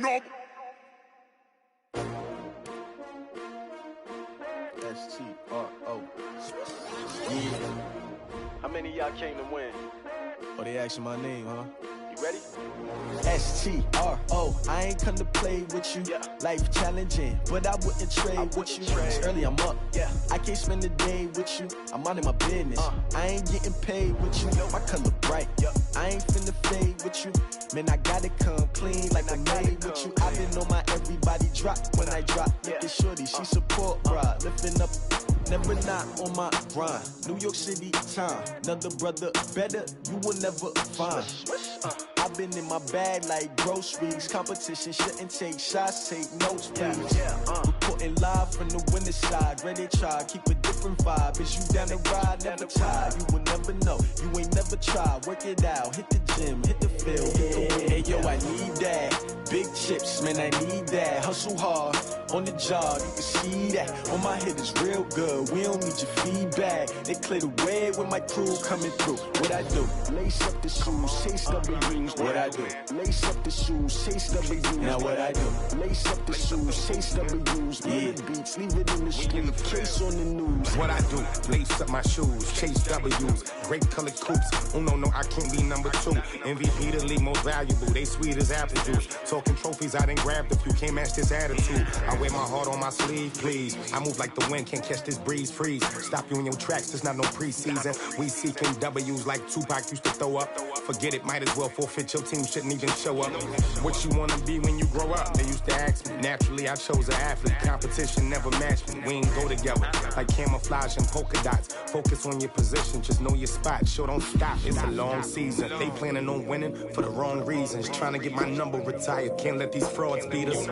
knob. S-T-R-O. Yeah. How many of y'all came to win? Oh, they asking my name, huh? You ready? S-T-R-O. I ain't come to play with you. Yeah. Life challenging, but I wouldn't trade with you. It's early, I'm up. Yeah. I can't spend the day with you. I'm minding my business. I ain't getting paid with you. My color bright. I ain't finna fade with you. Man, I gotta come clean like I made with you. I been on my everybody drop when I drop. Look at shorty, she support ride. Lifting up, never not on my grind. New York City time. Another brother better, you will never find. I've been in my bag like groceries. Competition shouldn't take shots, take notes, please. Reporting live from the winter side. Ready to try, keep a different vibe. Is you down the ride? Never tired. You will never know. You ain't never tried. Work it out. Hit the gym, hit the field. Hey yo, I need that. Big chips, man, I need that. Hustle hard on the job, you can see that. On my head is real good. We don't need your feedback. They clear the way with my crew coming through. What I do? Lace up the shoes, chase W's. What I do? Lace up the shoes, chase W's. Now what I do? Lace up the shoes, chase W's. Yeah. Beats, leave it in the street, case on the news. What I do? Lace up my shoes, chase W's. Grape colored coops. Oh no, I can't be number 2. MVP the league most valuable. They sweet as apple juice. Talking trophies, I done grabbed a few. Can't match this attitude. I wear my heart on my sleeve, please. I move like the wind, can't catch this breeze, freeze. Stop you in your tracks, there's not no preseason. We seeking W's like Tupac used to throw up. Forget it, might as well forfeit. Your team shouldn't even show up. What you wanna be when you grow up? They used to ask me. Naturally, I chose an athlete. Competition never matched me. We ain't go together like camouflage and polka dots. Focus on your position, just know your spot. Sure, don't stop. It's a long season. They planning on winning for the wrong reasons. Trying to get my number retired. Can't let these frauds beat us.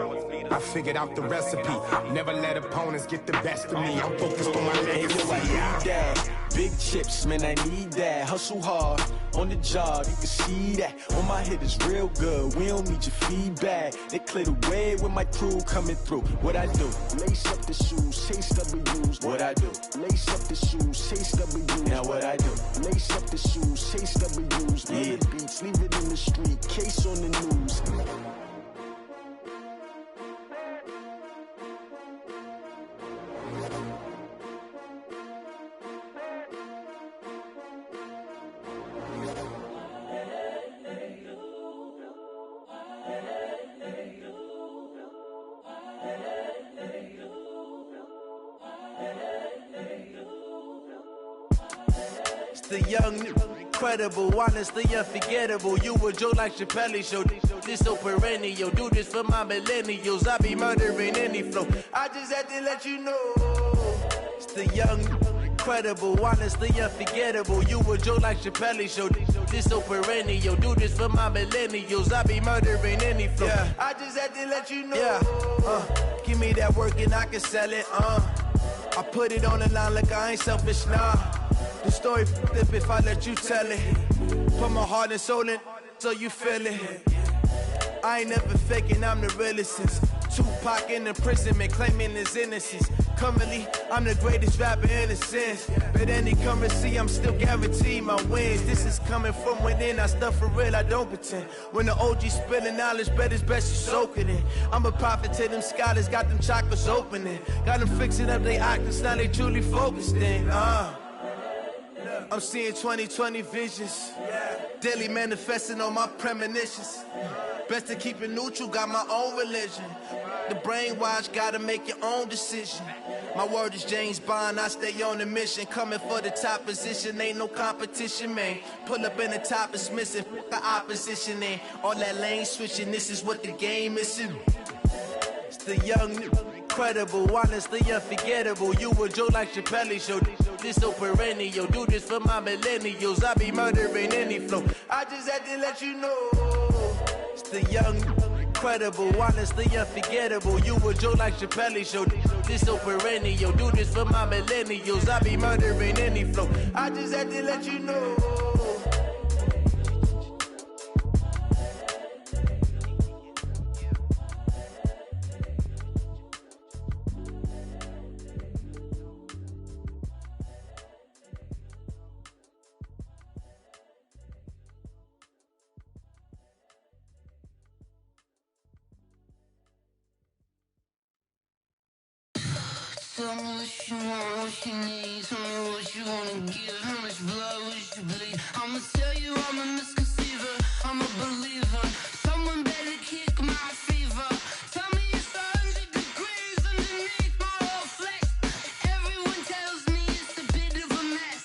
I figured out the recipe. Never let opponents get the best of me. I'm focused on my legacy. I need that. Big chips, man, I need that. Hustle hard on the job, you can see that. On my head is real good. We don't need your feedback. They clear the way with my crew coming through. What I do? Lace up the shoes, chase W's. What I do? Lace up the shoes, chase W's. Now what I do? Lace up the shoes, chase W's. Yeah. Beats, leave it in the street, case on the news. The young, incredible, honestly unforgettable. You a Joe like Chappelle show. This so perennial. Do this for my millennials. I be murdering any flow. I just had to let you know. It's the young, incredible, honestly unforgettable. You a Joe like Chappelle show. This so perennial. Do this for my millennials. I be murdering any flow. Yeah. I just had to let you know. Yeah. Give me that work and I can sell it. I put it on the line like I ain't selfish, nah. The story flip if I let you tell it. Put my heart and soul in so you feel it. I ain't never faking, I'm the realest since Tupac in imprisonment, claiming his innocence. Currently, I'm the greatest rapper in a sense. But any currency, I'm still guaranteed my wins. This is coming from within, I stuff for real, I don't pretend. When the OG spilling knowledge, bet it's best you soak it in. I'm a prophet to them scholars, got them chakras opening. Got them fixing up they octaves, now they truly focused in. I'm seeing 2020 visions. Daily manifesting on my premonitions. Best to keep it neutral, got my own religion. The brainwash, gotta make your own decision. My word is James Bond, I stay on the mission. Coming for the top position, ain't no competition, man. Pull up in the top, it's missing, the opposition in. All that lane switching, this is what the game is. It's the young, incredible, honestly unforgettable. You a Joe like Chappelle show. This so perennial. Do this for my millennials. I be murdering any flow. I just had to let you know. It's the young, incredible, honestly unforgettable. You a Joe like Chappelle show. This so perennial. Do this for my millennials. I be murdering any flow. I just had to let you know. Tell me what you want, what you need. Tell me what you wanna give. How much blood would you bleed? I'ma tell you I'm a misconceiver. I'm a believer. Someone better kick my fever. Tell me it's 100 degrees underneath my whole flesh. Everyone tells me it's a bit of a mess.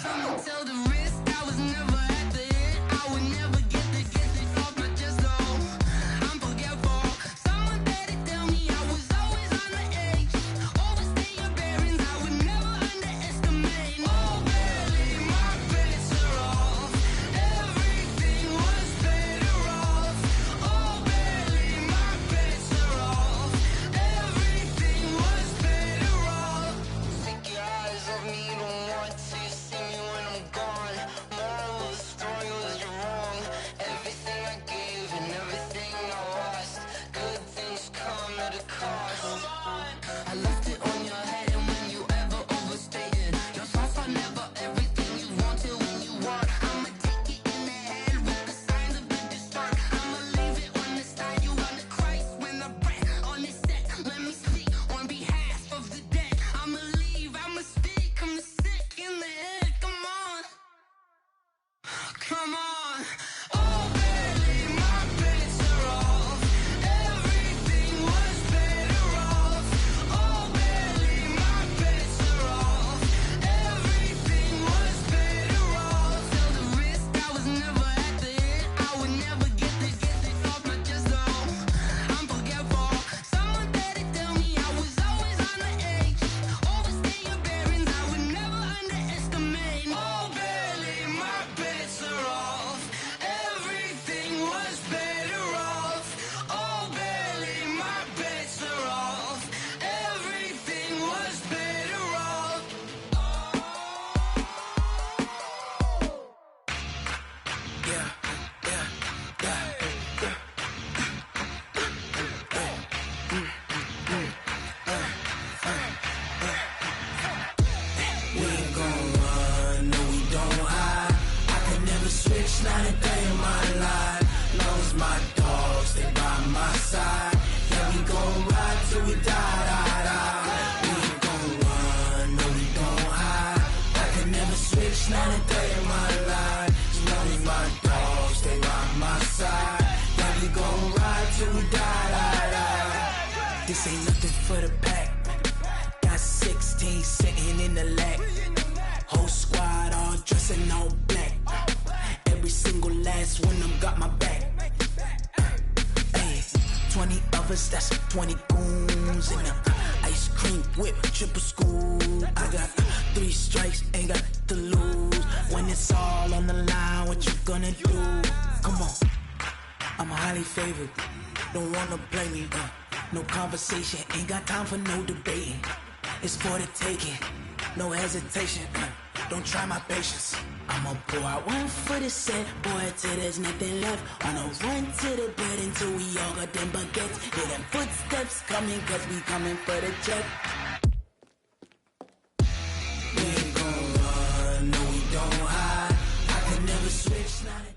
Someone tell the risk I was never at the end. I would never get it off my chest. Oh, I'm forgetful. Someone better tell me I was always on the edge. Overstay your bearings. I would never underestimate. Oh, barely my bets are off. Everything was better off. Oh, barely my bets are off. Everything was better off. Take your eyes off me, you don't want to see me when I'm gone. Moral of the story was you're wrong. Everything I gave and everything I lost. Good things come at a cost. I left it on your head, and when you ever overstated your thoughts are never everything you wanted when you want. I'ma take it in the head with the signs of the distort. I'ma leave it on the side. You on the Christ when I breath on this set. Let me speak on behalf of the dead. I'ma leave, I'ma speak. I'm the sick in the head. Come on, come on. Oh, barely my bets are off. Everything was better off. Oh, barely my bets are off. Everything was better off. Tell the risk I was never at the end. I would never get it off my chest. Oh, I'm forgetful. Someone better tell me I was always on the edge. Overstay your bearings. I would never underestimate. Oh, barely my bets are off. Everything was better off. Oh, barely my bets are off. Everything was better off. We ain't gon' run, no we don't hide. I could never switch, not a day in my life. Long as my dogs stay by my side. Yeah, we gon' ride till we die. We ain't gon' run, no we don't hide. I could never switch, not a day in my life. As long as my dogs stay by my side. Yeah, we gon' ride till we die. This ain't nothing for the pack. Got 16 sitting in the lap. Whole squad all dressing all black. Every single last one of them got my back. Hey, 20 of us, that's 20 goons in the ice cream whip, triple scoop. I got 3 strikes, ain't got to lose. When it's all on the line, what you gonna do? Come on, I'm highly favored. Don't wanna play me. No conversation, ain't got time for no debating. It's for the taking, no hesitation. Don't try my patience. I'ma pour out one for the set, boy, till there's nothing left. Wanna run to the bed until we all got them baguettes. Hear them footsteps coming, cause we coming for the check. We ain't gon' run, no we don't hide. I could never switch, not a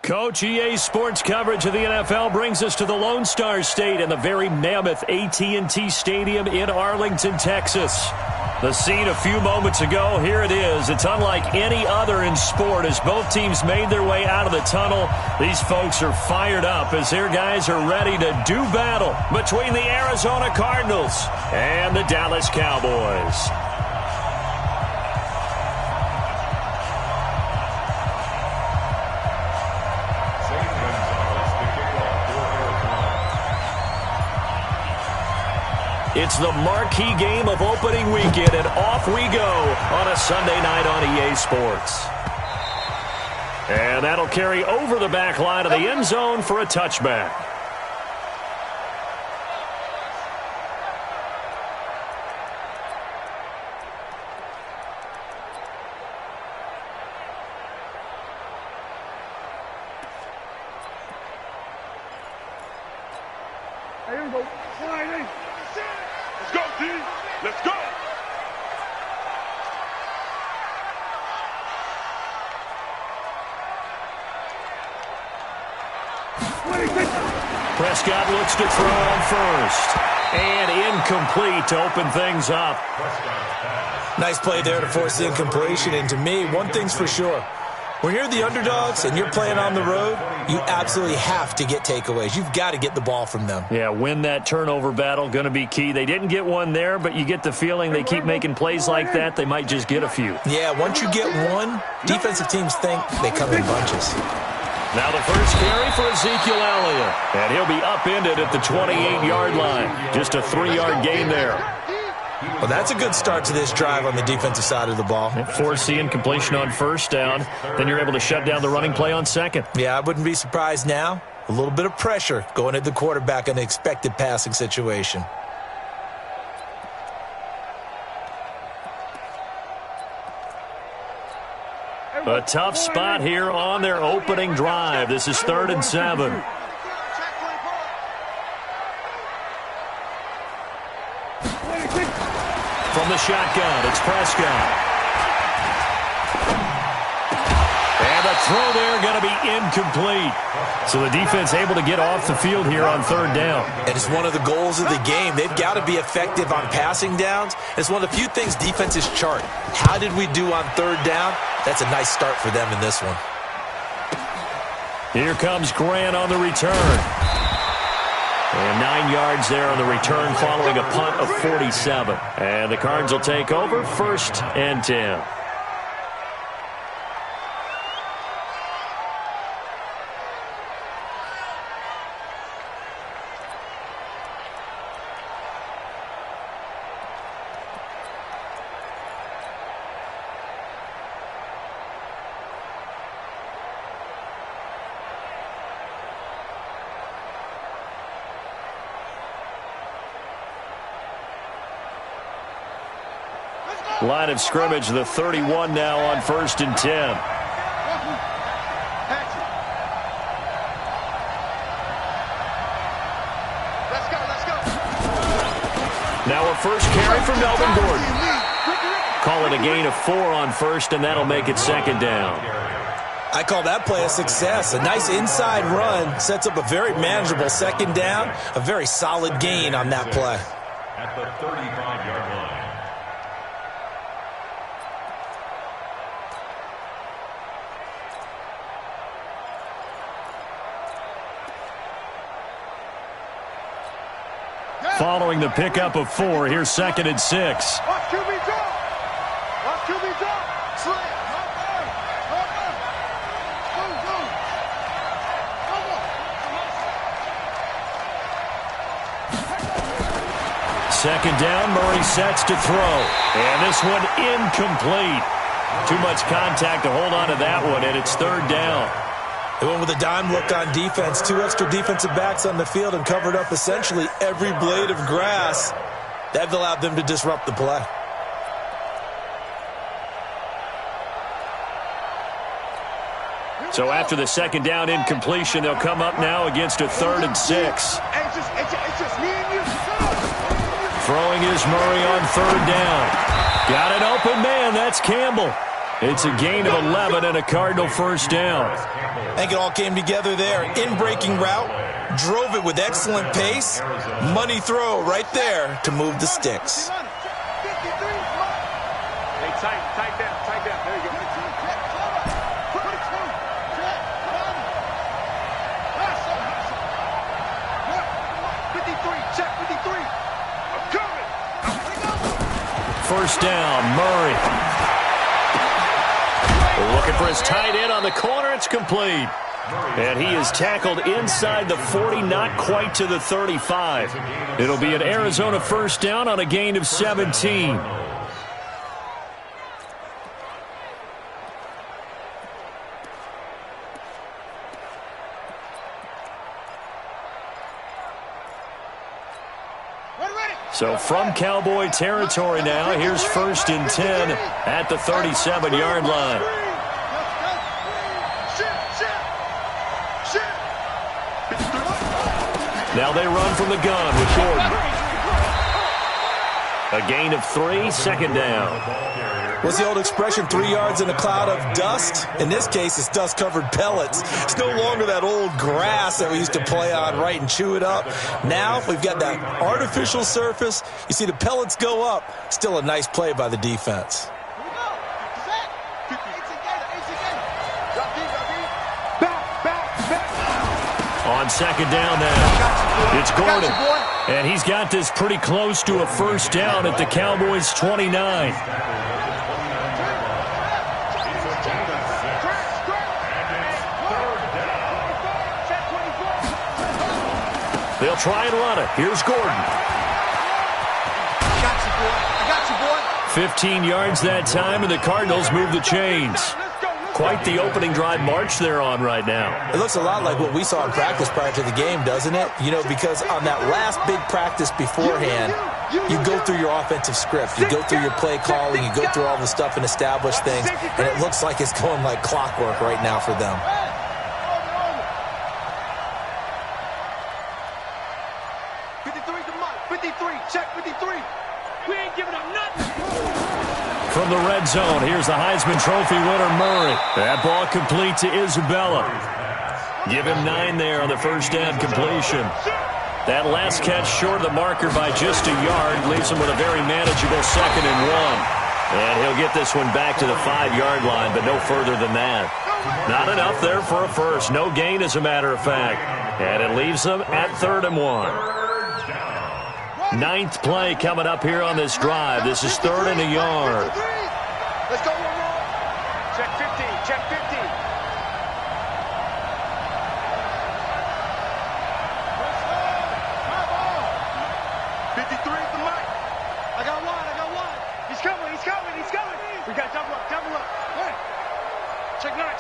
Coach, EA Sports coverage of the NFL brings us to the Lone Star State and the very mammoth AT&T Stadium in Arlington, Texas. The scene a few moments ago, here it is. It's unlike any other in sport as both teams made their way out of the tunnel. These folks are fired up as their guys are ready to do battle between the Arizona Cardinals and the Dallas Cowboys. It's the marquee game of opening weekend, and off we go on a Sunday night on EA Sports. And that'll carry over the back line of the end zone for a touchback. Here we go. Let's go, D. Let's go. Prescott looks to throw on first. And incomplete to open things up. Nice play there to force the incompletion. And to me, one thing's for sure. When you're the underdogs and you're playing on the road, you absolutely have to get takeaways. You've got to get the ball from them. Yeah, win that turnover battle, going to be key. They didn't get one there, but you get the feeling they keep making plays like that, they might just get a few. Yeah, once you get one, defensive teams think they come in bunches. Now the first carry for Ezekiel Elliott. And he'll be upended at the 28-yard line. Just a 3-yard gain there. Well, that's a good start to this drive on the defensive side of the ball. Force the incompletion on first down. Then you're able to shut down the running play on second. Yeah, I wouldn't be surprised now. A little bit of pressure going at the quarterback in an expected passing situation. A tough spot here on their opening drive. This is 3rd and 7. From the shotgun, it's Prescott. And the throw there going to be incomplete. So the defense able to get off the field here on 3rd down. And it's one of the goals of the game. They've got to be effective on passing downs. It's one of the few things defenses chart. How did we do on 3rd down? That's a nice start for them in this one. Here comes Grant on the return. And 9 yards there on the return following a punt of 47. And the Cards will take over 1st and 10. Line of scrimmage, the 31 now on 1st and 10. Now a first carry from Melvin Gordon. Call it a gain of 4 on 1st, and that'll make it 2nd down. I call that play a success. A nice inside run sets up a very manageable 2nd down. A very solid gain on that play. At the 35-yard line. Following the pickup of 4, here's 2nd and 6. Watch QB drop. Watch QB drop. Slant. Second down, Murray sets to throw. And this one incomplete. Too much contact to hold on to that one, and it's 3rd down. They went with a dime look on defense. 2 extra defensive backs on the field and covered up essentially every blade of grass. That allowed them to disrupt the play. So after the 2nd down incompletion, they'll come up now against a 3rd and 6. It's just me and you. Throwing is Murray on 3rd down. Got an open man. That's Campbell. It's a gain of 11 and a Cardinal 1st down. I think it all came together there. In-breaking route, drove it with excellent pace. Money throw right there to move the sticks. Hey, tight down. There you go. Check 53. I'm coming. 1st down, Murray. Looking for his tight end on the corner. It's complete. And he is tackled inside the 40, not quite to the 35. It'll be an Arizona 1st down on a gain of 17. So from Cowboy territory now, here's 1st and 10 at the 37-yard line. Now they run from the gun with Gordon. A gain of 3, 2nd down. What's the old expression, 3 yards in a cloud of dust? In this case, it's dust-covered pellets. It's no longer that old grass that we used to play on, right, and chew it up. Now we've got that artificial surface. You see the pellets go up. Still a nice play by the defense. On second down now, it's Gordon. And he's got this pretty close to a first down at the Cowboys' 29. They'll try and run it. Here's Gordon. I got you, boy. 15 yards that time, and the Cardinals move the chains. Quite the opening drive march they're on right now. It looks a lot like what we saw in practice prior to the game, doesn't it? You know, because on that last big practice beforehand, you go through your offensive script. You go through your play calling. You go through all the stuff and establish things. And it looks like it's going like clockwork right now for them. From the red zone, here's the Heisman Trophy winner, Murray. That ball complete to Isabella. Give him 9 there on the first down completion. That last catch short of the marker by just a yard leaves him with a very manageable 2nd and 1. And he'll get this one back to the 5-yard line, but no further than that. Not enough there for a first. No gain, as a matter of fact. And it leaves them at 3rd and 1. 9th play coming up here on this drive. This is 3rd and a yard. Let's go. Check 15. Check 15. 53 at the mic. I got one. He's coming. We got double up. Hey. Check 9.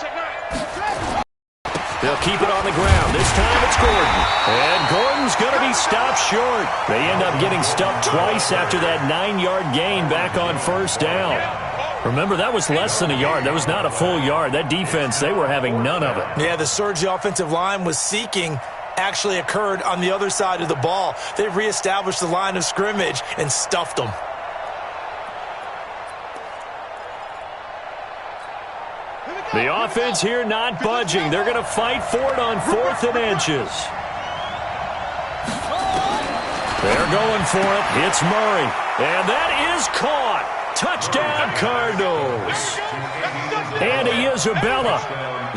They'll keep it on the ground. This time it's Gordon. And Gordon's going to be stopped short. They end up getting stopped twice after that 9-yard gain back on first down. Remember, that was less than a yard. That was not a full yard. That defense, they were having none of it. Yeah, the surge the offensive line was seeking actually occurred on the other side of the ball. They reestablished the line of scrimmage and stuffed them. The offense here not budging. They're going to fight for it on 4th and inches. They're going for it. It's Murray. And that is caught. Touchdown, Cardinals. Andy Isabella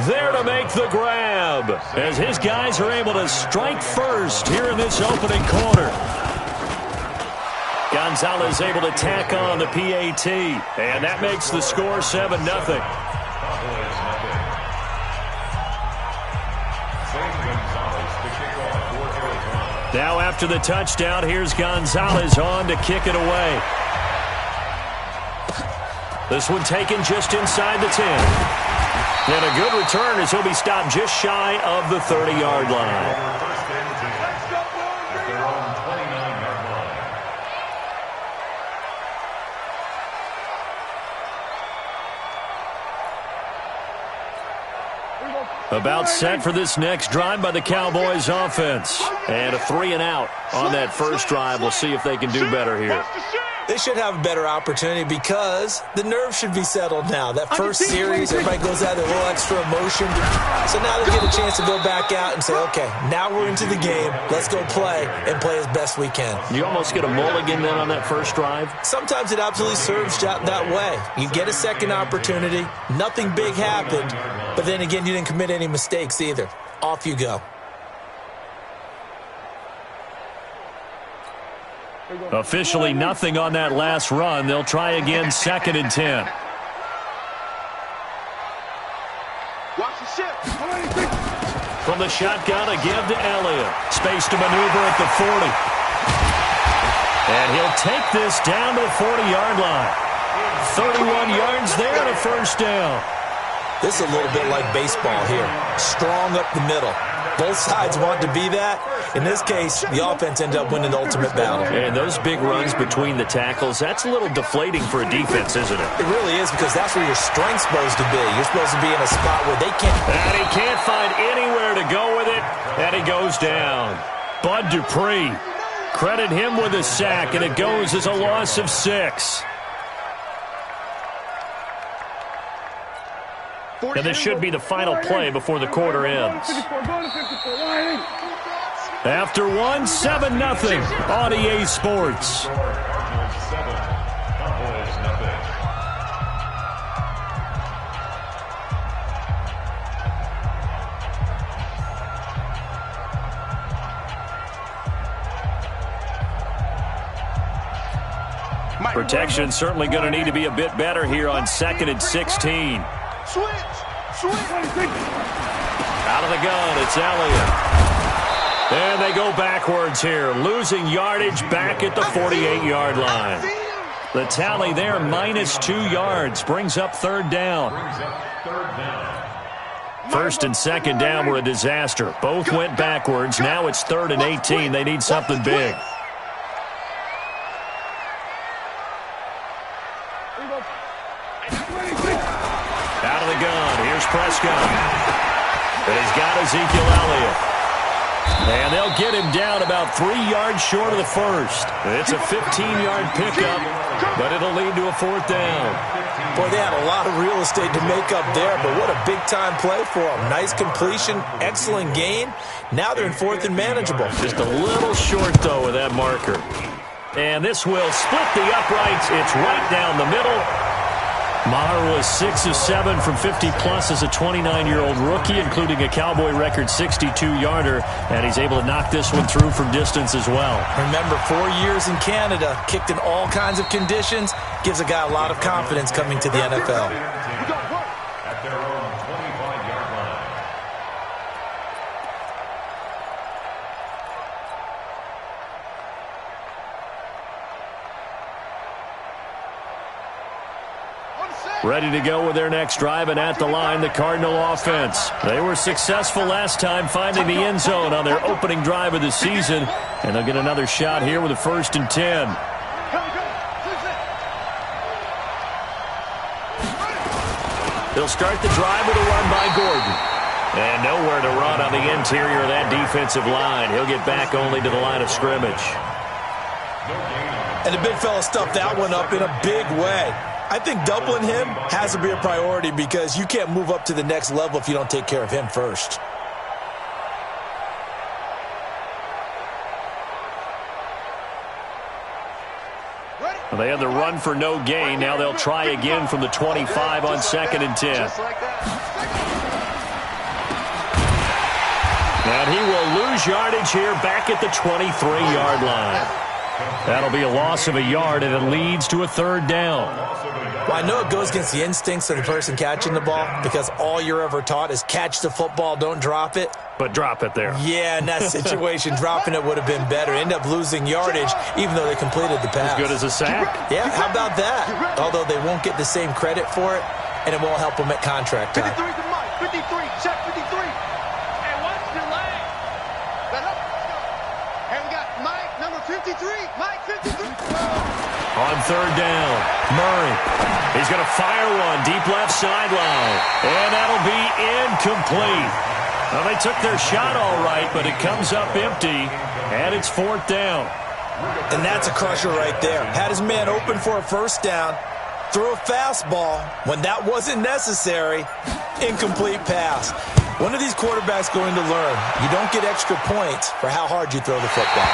there to make the grab as his guys are able to strike first here in this opening quarter. Gonzalez able to tack on the PAT, and that makes the score 7-0. Now after the touchdown, here's Gonzalez on to kick it away. This one taken just inside the 10. And a good return as he'll be stopped just shy of the 30-yard line. About set for this next drive by the Cowboys offense. And a 3-and-out on that first drive. We'll see if they can do better here. They should have a better opportunity because the nerves should be settled now. That first series, everybody goes out with a little extra emotion. So now they get a chance to go back out and say, okay, now we're into the game. Let's go play and play as best we can. You almost get a mulligan then on that first drive? Sometimes it absolutely serves that way. You get a second opportunity. Nothing big happened. But then again, you didn't commit any mistakes either. Off you go. Officially nothing on that last run. They'll try again, 2nd and 10. Watch the ship. From the shotgun, a give to Elliott. Space to maneuver at the 40. And he'll take this down to the 40-yard line. 31 yards there and a first down. This is a little bit like baseball here. Strong up the middle. Both sides want to be that. In this case, the offense ended up winning the ultimate battle. And those big runs between the tackles, that's a little deflating for a defense, isn't it? It really is, because that's where your strength's supposed to be. You're supposed to be in a spot where they can't. And he can't find anywhere to go with it, and he goes down. Bud Dupree, credit him with a sack, and it goes as a loss of 6. And this should be the final play before the quarter ends. After one, 7-0 on EA Sports. Protection certainly going to need to be a bit better here on 2nd and 16. Switch. Out of the gun, it's Elliott. And they go backwards here, losing yardage back at the 48-yard line. The tally there, -2 yards, brings up 3rd down. 1st and 2nd down were a disaster. Both went backwards. Now it's 3rd and 18. They need something big. Out of the gun, here's Prescott. And he's got Ezekiel Elliott. And they'll get him down about 3 yards short of the first. It's a 15-yard pickup, but it'll lead to a 4th down. Boy, they had a lot of real estate to make up there, but what a big-time play for them. Nice completion, excellent gain. Now they're in 4th and manageable. Just a little short, though, with that marker. And this will split the uprights. It's right down the middle. Maher was 6 of 7 from 50-plus as a 29-year-old rookie, including a Cowboy record 62-yarder, and he's able to knock this one through from distance as well. Remember, 4 years in Canada, kicked in all kinds of conditions, gives a guy a lot of confidence coming to the NFL. At their own 25-yard line. Ready to go with their next drive, and at the line, the Cardinal offense. They were successful last time finding the end zone on their opening drive of the season, and they'll get another shot here with a 1st and 10. They'll start the drive with a run by Gordon. And nowhere to run on the interior of that defensive line. He'll get back only to the line of scrimmage. And the big fella stuffed that one up in a big way. I think doubling him has to be a priority because you can't move up to the next level if you don't take care of him first. Well, they had the run for no gain. Now they'll try again from the 25 on 2nd and 10. And he will lose yardage here back at the 23-yard line. That'll be a loss of a yard, and it leads to a 3rd down. Well, I know it goes against the instincts of the person catching the ball because all you're ever taught is catch the football, don't drop it. But drop it there. Yeah, in that situation, dropping it would have been better. End up losing yardage, even though they completed the pass. As good as a sack. Yeah, how about that? Although they won't get the same credit for it, and it wonon't help them at contract time. 53 to Mike. 53. Check 53. Hey, what's the line? Let up. Hey, we got Mike, number 53. Mike, 53. On 3rd down, Murray. He's going to fire one deep left sideline. And that'll be incomplete. Well, they took their shot all right, but it comes up empty, and it's 4th down. And that's a crusher right there. Had his man open for a 1st down, threw a fastball when that wasn't necessary, incomplete pass. One of these quarterbacks going to learn, you don't get extra points for how hard you throw the football.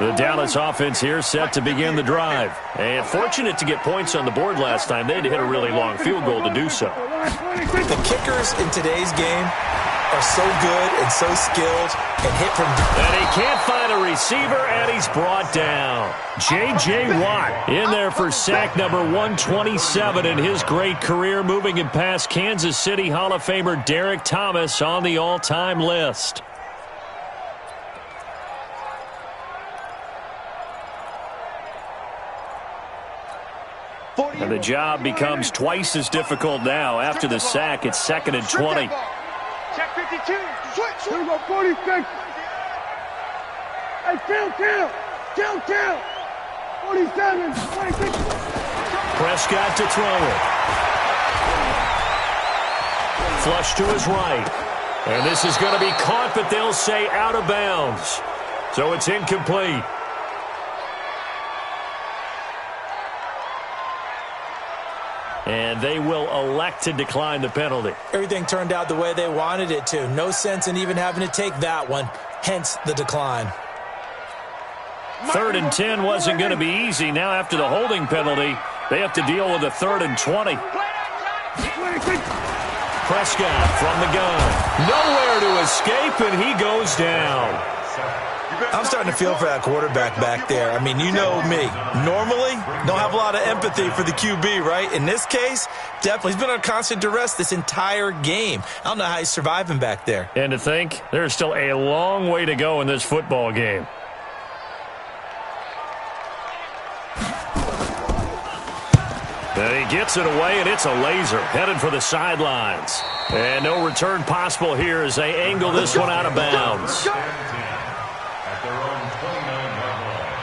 The Dallas offense here set to begin the drive. And fortunate to get points on the board last time. They had to hit a really long field goal to do so. The kickers in today's game are so good and so skilled and hit from... And he can't find a receiver, and he's brought down. J.J. Watt in there for sack number 127 in his great career, moving him past Kansas City Hall of Famer Derek Thomas on the all-time list. And the job becomes twice as difficult now. After the sack, it's 2nd and 20. Check 52. Switch. Here we go, 46. Hey, count. 47, 26. Prescott to throw it. Flush to his right. And this is going to be caught, but they'll say out of bounds. So it's incomplete. And they will elect to decline the penalty. Everything turned out the way they wanted it to. No sense in even having to take that one, hence the decline. 3rd and 10 wasn't going to be easy. Now after the holding penalty, they have to deal with a 3rd and 20. Prescott from the gun. Nowhere to escape, and he goes down. I'm starting to feel for that quarterback back there. I mean, you know me. Normally, don't have a lot of empathy for the QB, right? In this case, definitely. He's been under constant duress this entire game. I don't know how he's surviving back there. And to think, there's still a long way to go in this football game. And he gets it away, and it's a laser headed for the sidelines. And no return possible here as they angle this one out of bounds. At their own 29-yard line.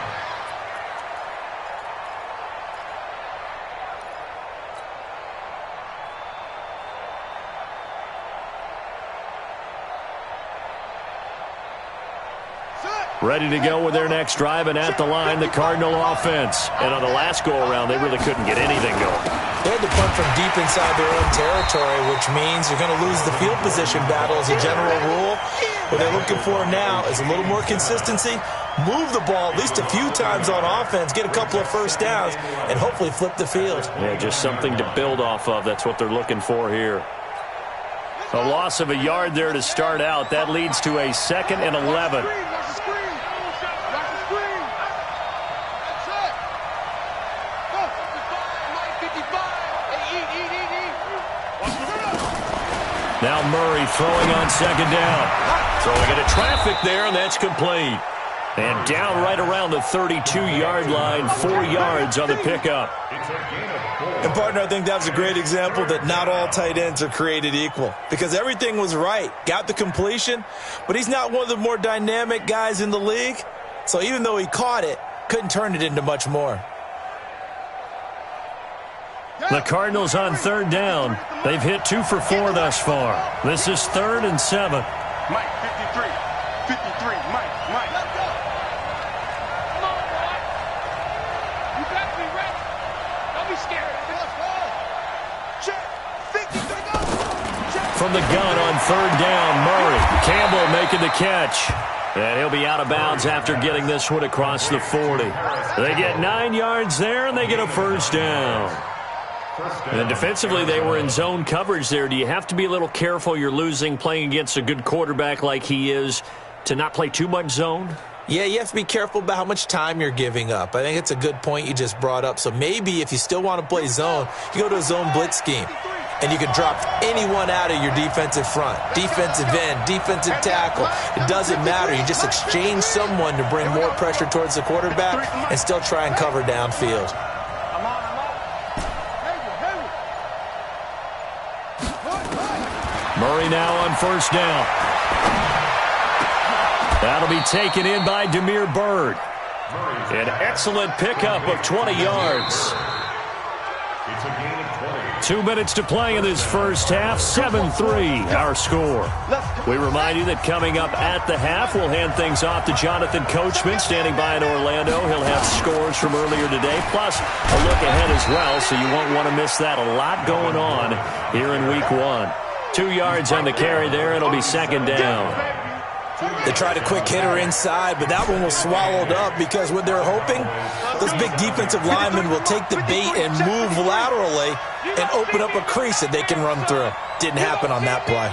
Ready to go with their next drive, and at the line, the Cardinal offense. And on the last go-around, they really couldn't get anything going. They had to punt from deep inside their own territory, which means you're going to lose the field position battle as a general rule. What they're looking for now is a little more consistency, move the ball at least a few times on offense, get a couple of first downs, and hopefully flip the field. Yeah, just something to build off of. That's what they're looking for here. A loss of a yard there to start out. That leads to a 2nd and 11. Now Murray throwing on 2nd down. Throwing into traffic there, and that's complete. And down right around the 32-yard line, 4 yards on the pickup. And, partner, I think that was a great example that not all tight ends are created equal. Because everything was right. Got the completion, but he's not one of the more dynamic guys in the league. So even though he caught it, couldn't turn it into much more. The Cardinals on 3rd down. They've hit 2 for 4 thus far. This is 3rd and 7. Mike, 53. 53, Mike. Let's go. Come on, boy. You better be ready. Don't be scared. Let's go. Check. 53, go. Check. From the gun on 3rd down, Murray. Campbell making the catch. And he'll be out of bounds after getting this one across the 40. They get 9 yards there, and they get a first down. And defensively, they were in zone coverage there. Do you have to be a little careful? You're losing, playing against a good quarterback like he is, to not play too much zone? Yeah, you have to be careful about how much time you're giving up. I think it's a good point you just brought up. So maybe if you still want to play zone, you go to a zone blitz scheme. And you can drop anyone out of your defensive front. Defensive end, defensive tackle. It doesn't matter. You just exchange someone to bring more pressure towards the quarterback and still try and cover downfield. Murray now on 1st down. That'll be taken in by Damiere Byrd. An excellent pickup of 20 yards. It's a gain of 20. 2 minutes to play in this first half. 7-3 our score. We remind you that coming up at the half, we'll hand things off to Jonathan Coachman standing by in Orlando. He'll have scores from earlier today, plus a look ahead as well, so you won't want to miss that. A lot going on here in week 1. 2 yards on the carry there. It'll be 2nd down. They tried a quick hitter inside, but that one was swallowed up because what they're hoping, those big defensive linemen will take the bait and move laterally and open up a crease that they can run through. Didn't happen on that play.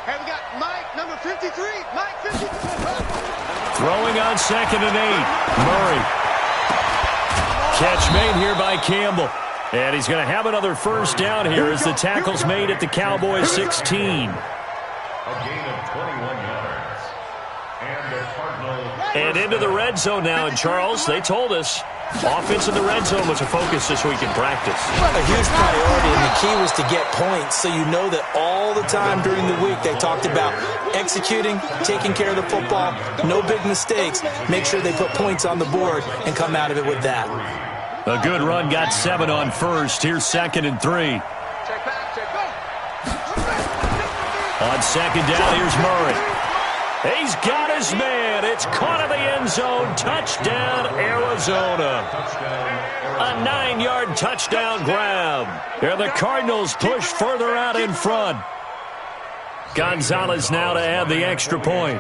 Hey, we got Mike, number 53. Mike, 53. Throwing on 2nd and 8. Murray. Catch made here by Campbell. And he's going to have another first down here as the tackle's made at the Cowboys 16. A gain of 21 yards. And the Cardinals. And into the red zone now. And Charles, they told us offense in the red zone was a focus this week in practice. A huge priority, and the key was to get points. So you know that all the time during the week they talked about executing, taking care of the football, no big mistakes. Make sure they put points on the board and come out of it with that. A good run, got 7 on 1st. Here's 2nd and 3. Check back, check back. On second down, here's Murray. He's got his man. It's caught in the end zone. Touchdown, Arizona. A 9-yard touchdown grab. And the Cardinals push further out in front. Gonzalez now to add the extra point.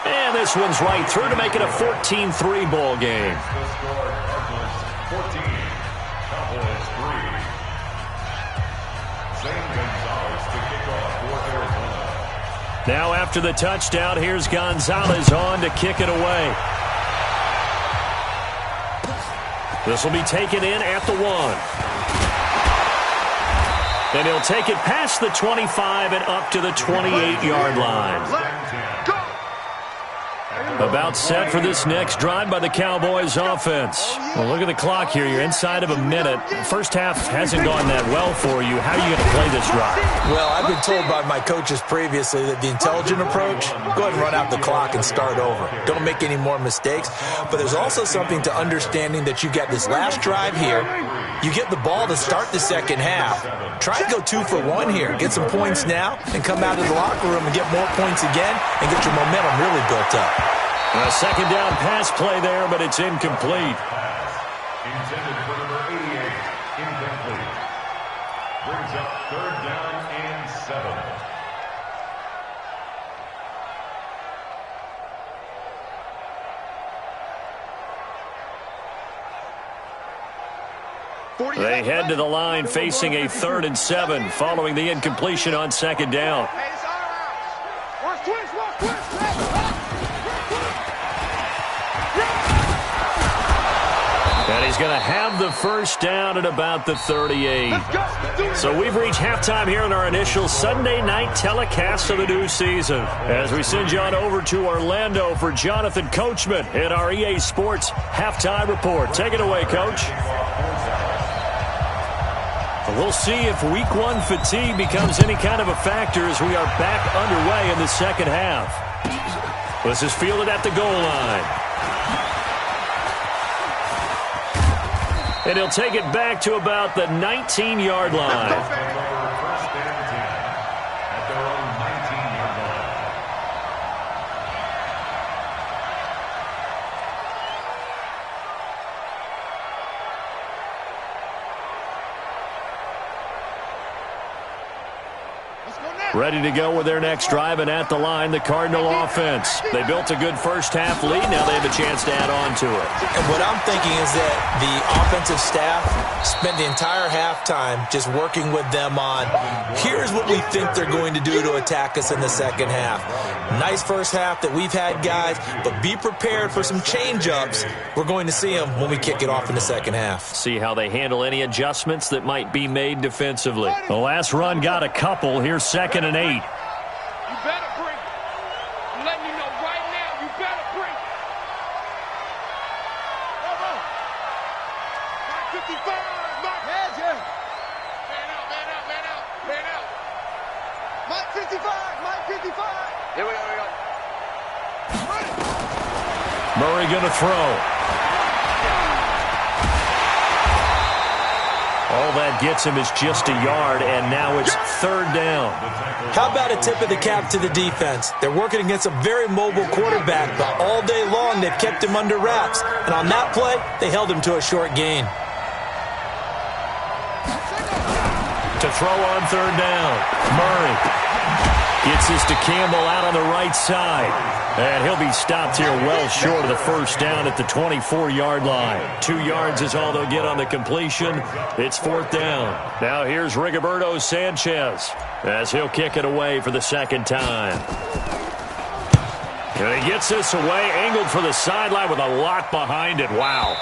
And this one's right through to make it a 14-3 ball game. Now after the touchdown, here's Gonzalez on to kick it away. This will be taken in at the 1. And he'll take it past the 25 and up to the 28-yard line. About set for this next drive by the Cowboys offense. Well, look at the clock here. You're inside of a minute. First half hasn't gone that well for you. How are you going to play this drive? Well, I've been told by my coaches previously that the intelligent approach, go ahead and run out the clock and start over. Don't make any more mistakes. But there's also something to understanding that you got this last drive here. You get the ball to start the second half. Try and go 2 for 1 here. Get some points now and come out of the locker room and get more points again and get your momentum really built up. A second down pass play there, but it's incomplete. Intended for number 88, incomplete. Brings up 3rd down and 7. They head to the line facing a 3rd and 7 following the incompletion on second down. And he's going to have the first down at about the 38. So we've reached halftime here in our initial Sunday night telecast of the new season. As we send you on over to Orlando for Jonathan Coachman in our EA Sports Halftime Report. Take it away, Coach. We'll see if Week 1 fatigue becomes any kind of a factor as we are back underway in the second half. This is fielded at the goal line. And he'll take it back to about the 19-yard line. First and 10 at their own 19-yard line. Ready to go with their next drive, and at the line, the Cardinal offense. They built a good first half lead. Now they have a chance to add on to it. And what I'm thinking is that the offensive staff spent the entire halftime just working with them on, here's what we think they're going to do to attack us in the second half. Nice first half that we've had, guys, but be prepared for some change-ups. We're going to see them when we kick it off in the second half. See how they handle any adjustments that might be made defensively. The last run got a couple. Here's 2nd and 8. You better bring it. I'm letting you know right now, you better bring it. Mark 55, Mark. Man out, man out, man out, man out. Mark 55, Mark 55. Here we go, here we go. Murray going to throw. All that gets him is just a yard, and now it's 3rd down. How about a tip of the cap to the defense? They're working against a very mobile quarterback, but all day long they've kept him under wraps. And on that play, they held him to a short gain. To throw on 3rd down. Murray gets this to Campbell out on the right side. And he'll be stopped here well short of the first down at the 24-yard line. 2 yards is all they'll get on the completion. It's 4th down. Now here's Rigoberto Sanchez as he'll kick it away for the second time. And he gets this away, angled for the sideline with a lot behind it. Wow.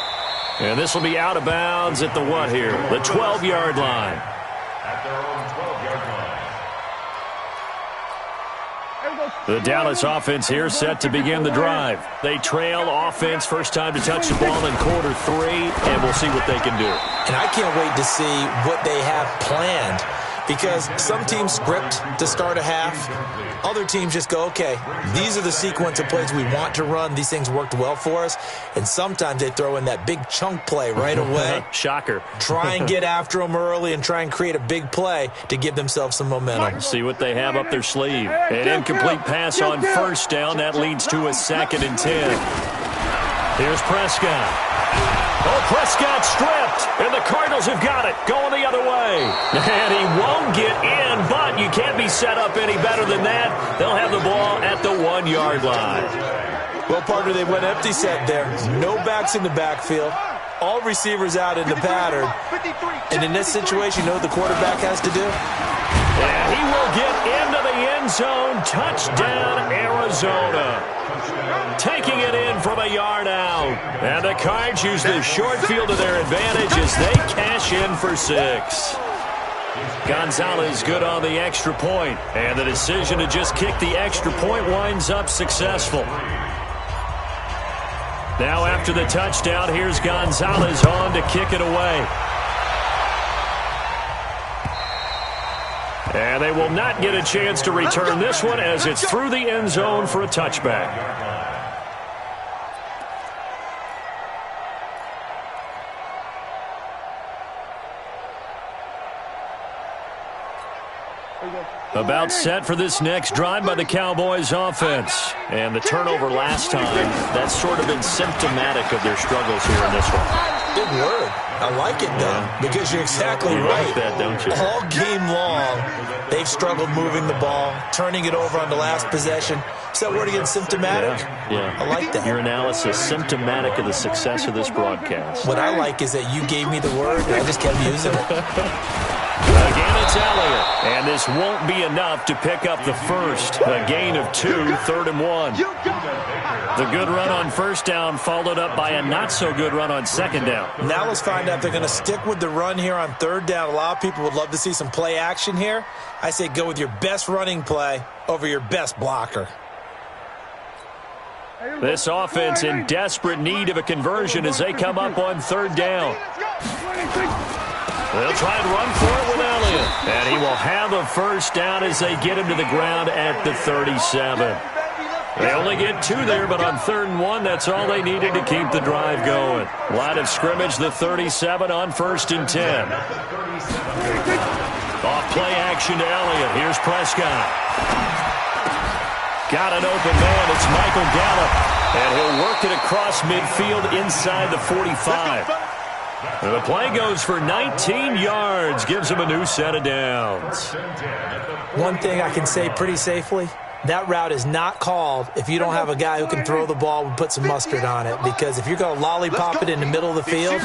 And this will be out of bounds at the what here? The 12-yard line. At their own 12-yard line. The Dallas offense here set to begin the drive. They trail offense, first time to touch the ball in quarter 3, and we'll see what they can do. And I can't wait to see what they have planned because some teams script to start a half. Other teams just go, okay, these are the sequence of plays we want to run. These things worked well for us. And sometimes they throw in that big chunk play right away. Shocker. Try and get after them early and try and create a big play to give themselves some momentum. See what they have up their sleeve. An incomplete pass on first down. That leads to a 2nd and 10. Here's Prescott. Oh, Prescott stripped, and the Cardinals have got it, going the other way. And he won't get in, but you can't be set up any better than that. They'll have the ball at the 1-yard line. Well, partner, they went empty set there. No backs in the backfield. All receivers out in the pattern. And in this situation, you know what the quarterback has to do? And he will get into the end zone. Touchdown, Arizona. Taking it in from a yard out. And the Cards use the short field to their advantage as they cash in for 6. Gonzalez good on the extra point. And the decision to just kick the extra point winds up successful. Now after the touchdown, here's Gonzalez on to kick it away. And they will not get a chance to return this one as it's through the end zone for a touchback. About set for this next drive by the Cowboys offense. And the turnover last time, that's sort of been symptomatic of their struggles here in this one. Good word. I like it, though, because you're exactly right. Like that, don't you? All game long, they've struggled moving the ball, turning it over on the last possession. Is that word again, symptomatic? Yeah. I like that. Your analysis, symptomatic of the success of this broadcast. What I like is that you gave me the word, and I just kept using it. Again, it's Elliott. And this won't be enough to pick up the first. A gain of 2, 3rd and 1. The good run on first down followed up by a not-so-good run on second down. Now let's find out if they're going to stick with the run here on 3rd down. A lot of people would love to see some play action here. I say go with your best running play over your best blocker. This offense in desperate need of a conversion as they come up on 3rd down. They'll try and run for it with Elliott. And he will have a first down as they get him to the ground at the 37. They only get 2 there, but on 3rd and 1, that's all they needed to keep the drive going. Line of scrimmage, the 37 on 1st and 10. Off play action to Elliott. Here's Prescott. Got an open man. It's Michael Gallup. And he'll work it across midfield inside the 45. And the play goes for 19 yards. Gives him a new set of downs. One thing I can say pretty safely, that route is not called if you don't have a guy who can throw the ball and put some mustard on it. Because if you're going to lollipop it in the middle of the field,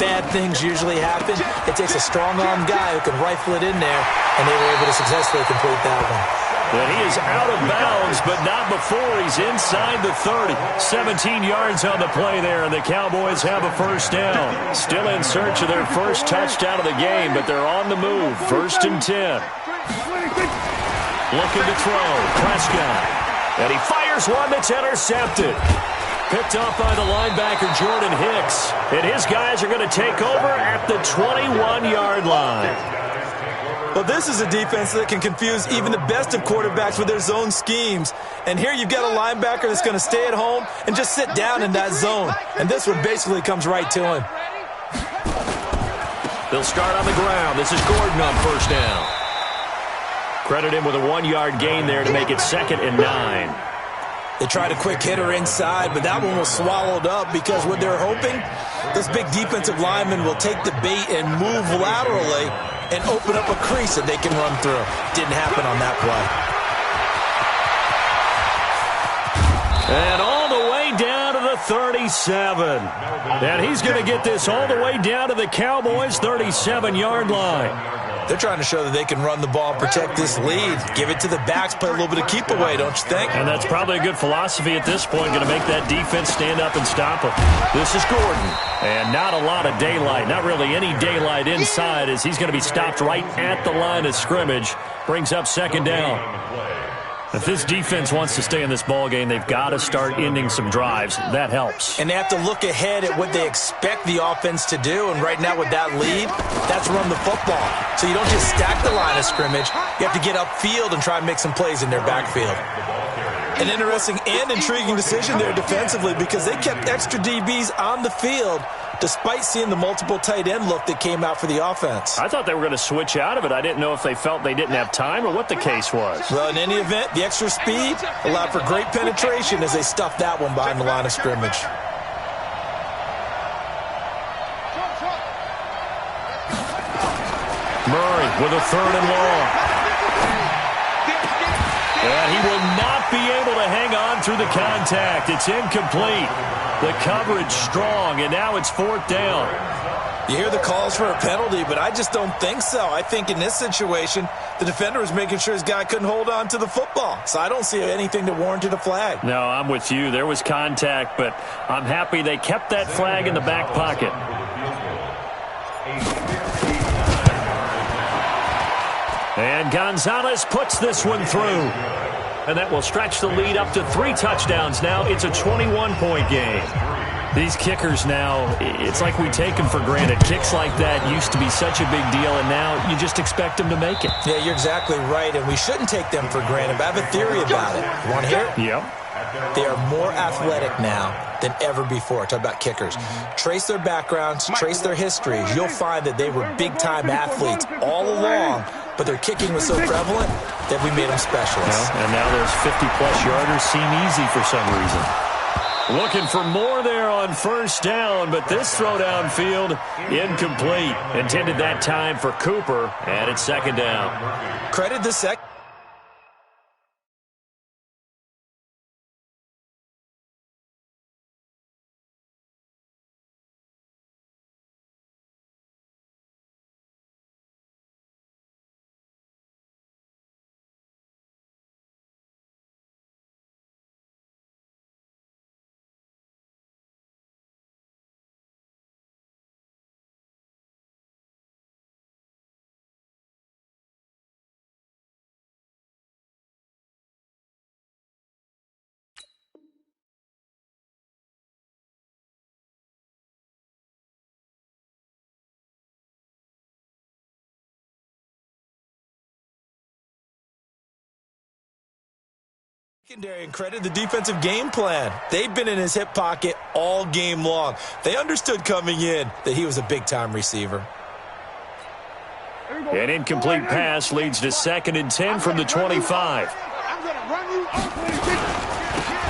bad things usually happen. It takes a strong-armed guy who can rifle it in there, and they were able to successfully complete that one. And he is out of bounds, but not before he's inside the 30. 17 yards on the play there, and the Cowboys have a first down. Still in search of their first touchdown of the game, but they're on the move. 1st and 10. Looking to throw. Prescott. And he fires one that's intercepted. Picked off by the linebacker, Jordan Hicks. And his guys are going to take over at the 21-yard line. Well, this is a defense that can confuse even the best of quarterbacks with their zone schemes. And here you've got a linebacker that's going to stay at home and just sit down in that zone. And this one basically comes right to him. They'll start on the ground. This is Gordon on first down. Credit him with a 1-yard gain there to make it 2nd and 9. They tried a quick hitter inside, but that one was swallowed up because what they're hoping, this big defensive lineman will take the bait and move laterally and open up a crease that they can run through. Didn't happen on that play. And all the way down to the 37. And he's going to get this all the way down to the Cowboys' 37-yard line. They're trying to show that they can run the ball, protect this lead, give it to the backs, play a little bit of keep away, don't you think? And that's probably a good philosophy at this point, going to make that defense stand up and stop him. This is Gordon. And not a lot of daylight, not really any daylight inside as he's going to be stopped right at the line of scrimmage. Brings up 2nd down. If this defense wants to stay in this ballgame, they've got to start ending some drives. That helps. And they have to look ahead at what they expect the offense to do. And right now with that lead, that's run the football. So you don't just stack the line of scrimmage. You have to get upfield and try and make some plays in their backfield. An interesting and intriguing decision there defensively because they kept extra DBs on the field despite seeing the multiple tight end look that came out for the offense. I thought they were going to switch out of it. I didn't know if they felt they didn't have time or what the case was. Well, in any event, the extra speed allowed for great penetration as they stuffed that one behind the line of scrimmage. Murray with a 3rd and long. And he will not be able to hang on through the contact. It's incomplete. The coverage strong, and now it's 4th down. You hear the calls for a penalty, but I just don't think so. I think in this situation, the defender was making sure his guy couldn't hold on to the football. So I don't see anything that warranted a flag. No, I'm with you. There was contact, but I'm happy they kept that flag in the back pocket. And Gonzalez puts this one through. And that will stretch the lead up to 3 touchdowns now. It's a 21-point game. These kickers now, it's like we take them for granted. Kicks like that used to be such a big deal, and now you just expect them to make it. Yeah, you're exactly right, and we shouldn't take them for granted. But I have a theory about it. You want to hear it? Yep. They are more athletic now than ever before. Talk about kickers. Trace their backgrounds, trace their histories. You'll find that they were big-time athletes all along, but their kicking was so prevalent that we made them specialists. And now those 50-plus yarders seem easy for some reason. Looking for more there on 1st down, but this throw downfield, incomplete. Intended that time for Cooper, and it's 2nd down. Credit the second. Secondary, and credit the defensive game plan. They've been in his hip pocket all game long. They understood coming in that he was a big-time receiver. An incomplete pass leads to 2nd and 10 from the 25.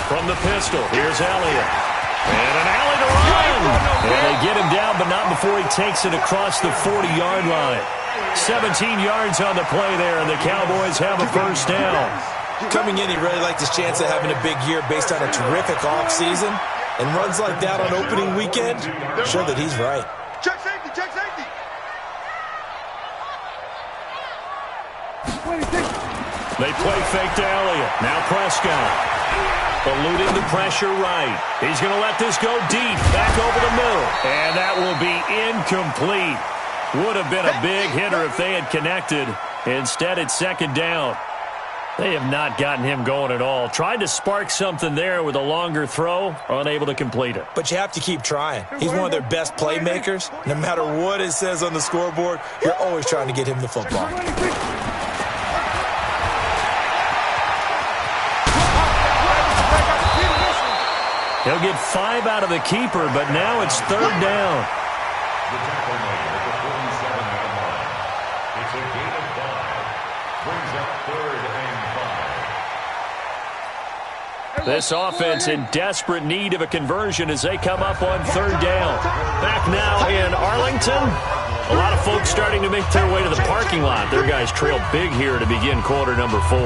From the pistol, here's Elliott. And an alley to run. And they get him down, but not before he takes it across the 40-yard line. 17 yards on the play there, and the Cowboys have a 1st down. Coming in, he really liked his chance of having a big year based on a terrific offseason. And runs like that on opening weekend show that he's right. Check safety, check safety. They play fake to Elliott. Now Prescott. Eluding the pressure right. He's going to let this go deep. Back over the middle. And that will be incomplete. Would have been a big hitter if they had connected. Instead, it's 2nd down. They have not gotten him going at all. Tried to spark something there with a longer throw, unable to complete it. But you have to keep trying. He's one of their best playmakers. No matter what it says on the scoreboard, you're always trying to get him the football. He'll get 5 out of the keeper, but now it's 3rd down. The tackle made at the 47-yard line. It's a gain of 5. Brings up 3rd and 5. This offense in desperate need of a conversion as they come up on 3rd down. Back now in Arlington. A lot of folks starting to make their way to the parking lot. Their guys trail big here to begin quarter number 4.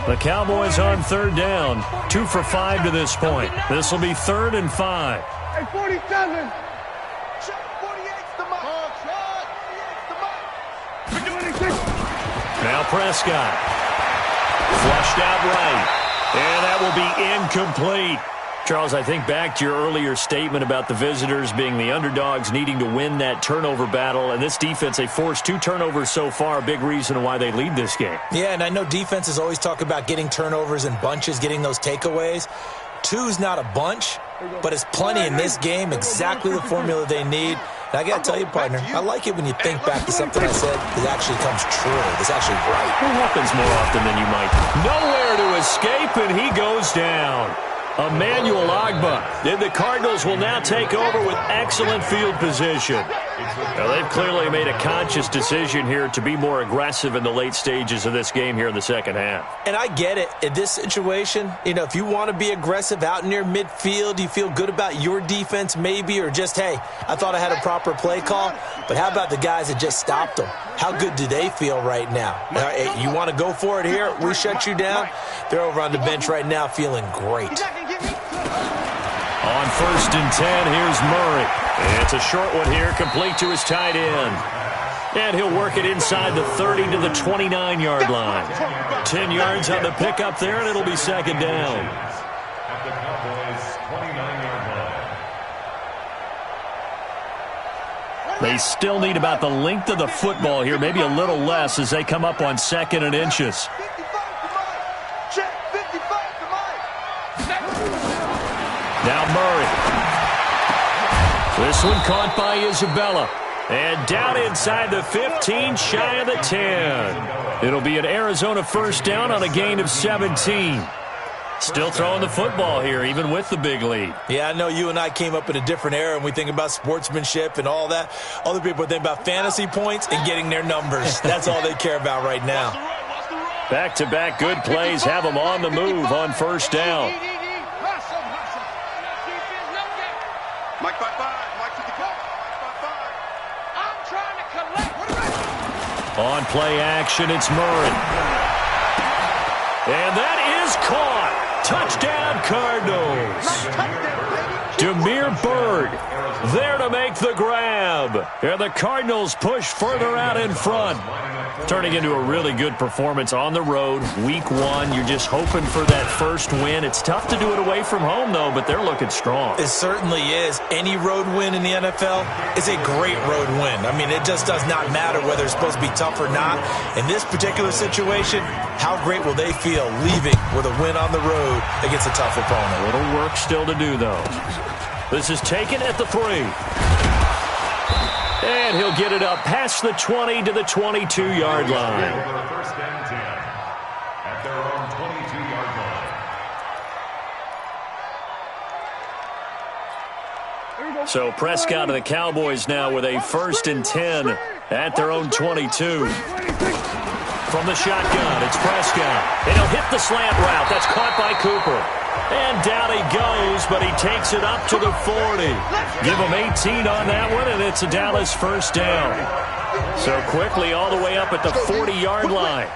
The Cowboys on 3rd down, 2 for 5 to this point. This will be 3rd and 5. Hey, 47. 48's the mark. Now Prescott. Flushed out right. And that will be incomplete. Charles, I think back to your earlier statement about the visitors being the underdogs, needing to win that turnover battle. And this defense, they forced 2 turnovers so far, a big reason why they lead this game. Yeah, and I know defenses always talk about getting turnovers in bunches, getting those takeaways. 2's not a bunch, but it's plenty in this game, exactly the formula they need. And I got to tell you, partner, I like it when you think back to something I said that actually comes true. It's actually right. It happens more often than you might. Nowhere to escape, and he goes down. Emmanuel Ogbah. And the Cardinals will now take over with excellent field position. Now, they've clearly made a conscious decision here to be more aggressive in the late stages of this game here in the second half. And I get it. In this situation, if you want to be aggressive out near midfield, you feel good about your defense maybe, or just, hey, I thought I had a proper play call. But how about the guys that just stopped them? How good do they feel right now? Hey, you want to go for it here? We shut you down? They're over on the bench right now feeling great. On 1st and 10, here's Murray. It's a short one here, complete to his tight end. And he'll work it inside the 30 to the 29-yard line. 10 yards on the pickup there, and it'll be second down. At the Cowboys' 29-yard line. They still need about the length of the football here, maybe a little less as they come up on 2nd and inches. Now Murray. This one caught by Isabella. And down inside the 15, shy of the 10. It'll be an Arizona first down on a gain of 17. Still throwing the football here, even with the big lead. Yeah, I know you and I came up in a different era, and we think about sportsmanship and all that. Other people think about fantasy points and getting their numbers. That's all they care about right now. Back-to-back good plays have them on the move on first down. Mike 5-5. Mike to the call. 5-5. I'm trying to collect. On play action, it's Murray. And that is caught. Touchdown, Cardinals. Demir Bird there to make the grab. And the Cardinals push further out in front. Turning into a really good performance on the road. Week 1, you're just hoping for that first win. It's tough to do it away from home, though, but they're looking strong. It certainly is. Any road win in the NFL is a great road win. I mean, it just does not matter whether it's supposed to be tough or not. In this particular situation, how great will they feel leaving with a win on the road against a tough opponent? A little work still to do, though. This is taken at the 3. And he'll get it up past the 20 to the 22-yard line. First and 10 at their own 22-yard line. So Prescott and the Cowboys now with a 1st and 10 at their own 22. From the shotgun, it's Prescott. And he'll hit the slant route. That's caught by Cooper. And down he goes, but he takes it up to the 40. Give him 18 on that one, and it's a Dallas first down. So quickly all the way up at the 40-yard line.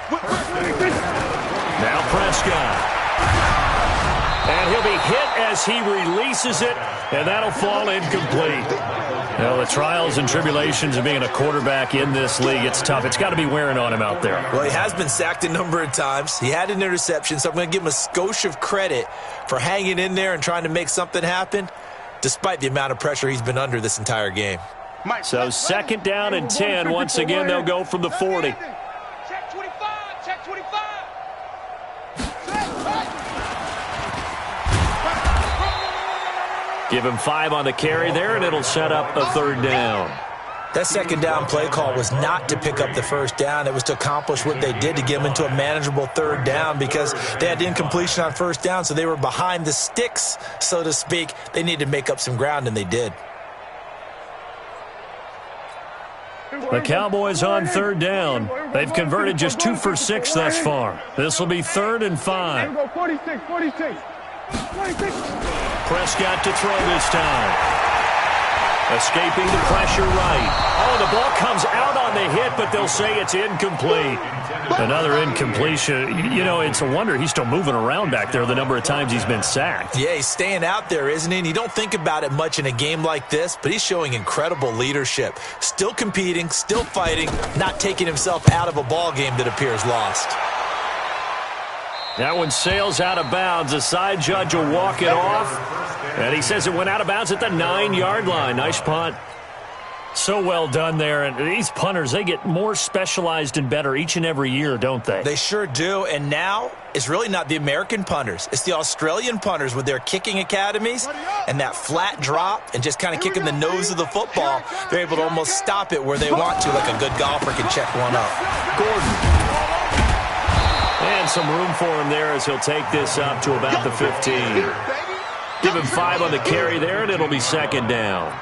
Now Prescott. And he'll be hit as he releases it, and that'll fall incomplete. Now, the trials and tribulations of being a quarterback in this league, it's tough. It's got to be wearing on him out there. Well, he has been sacked a number of times. He had an interception, so I'm going to give him a skosh of credit for hanging in there and trying to make something happen, despite the amount of pressure he's been under this entire game. So 2nd down and 10. Once again, they'll go from the 40. Check 25. Check 25. Give him 5 on the carry there, and it'll set up a 3rd down. That 2nd down play call was not to pick up the 1st down. It was to accomplish what they did to get them into a manageable 3rd down because they had incompletion on 1st down, so they were behind the sticks, so to speak. They needed to make up some ground, and they did. The Cowboys on 3rd down. They've converted just 2 for 6 thus far. This will be 3rd and 5. 46. Prescott to throw this time. Escaping the pressure right. Oh, the ball comes out on the hit, but they'll say it's incomplete. Another incompletion. You know, it's a wonder he's still moving around back there the number of times he's been sacked. Yeah, he's staying out there, isn't he? And you don't think about it much in a game like this, but he's showing incredible leadership. Still competing, still fighting, not taking himself out of a ball game that appears lost. That one sails out of bounds. The side judge will walk it off. And he says it went out of bounds at the 9-yard line. Nice punt. So well done there. And these punters, they get more specialized and better each and every year, don't they? They sure do. And now it's really not the American punters. It's the Australian punters with their kicking academies and that flat drop and just kind of kicking the nose of the football. They're able to almost stop it where they want to, like a good golfer can check one up. Gordon. And some room for him there as he'll take this up to about the 15. Give him 5 on the carry there, and it'll be second down.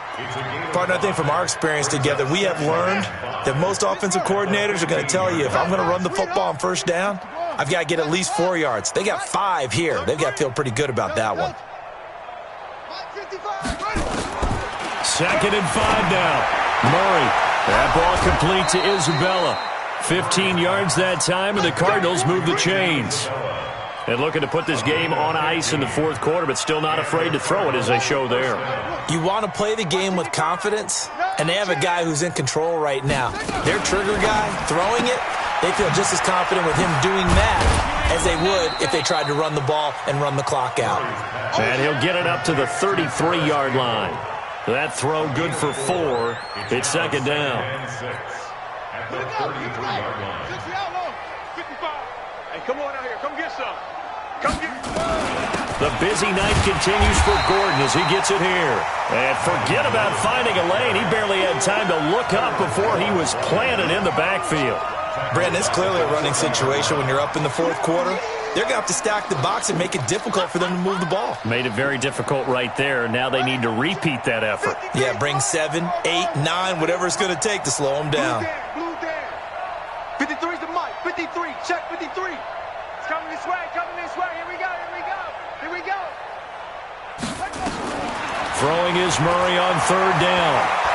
Partner, I think from our experience together, we have learned that most offensive coordinators are going to tell you, if I'm going to run the football on first down, I've got to get at least 4 yards. They got 5 here. They've got to feel pretty good about that one. 2nd and 5 now. Murray. That ball complete to Isabella. 15 yards that time, and the Cardinals move the chains. And looking to put this game on ice in the fourth quarter, but still not afraid to throw it as they show there. You want to play the game with confidence, and they have a guy who's in control right now. Their trigger guy, throwing it, they feel just as confident with him doing that as they would if they tried to run the ball and run the clock out. And he'll get it up to the 33-yard line. That throw good for 4. It's second down. At the 33-yard line. 55. Hey, come on out here. Come get some. Come get The busy night continues for Gordon as he gets it here. And forget about finding a lane. He barely had time to look up before he was planted in the backfield. Brandon, it's clearly a running situation when you're up in the fourth quarter. They're going to have to stack the box and make it difficult for them to move the ball. Made it very difficult right there. Now they need to repeat that effort. Yeah, bring 7, 8, 9, whatever it's going to take to slow them down. Blue down. 53's the mic. 53. Check 53. It's coming this way. Coming this way. Here we go. Here we go. Here we go. Throwing is Murray on 3rd down.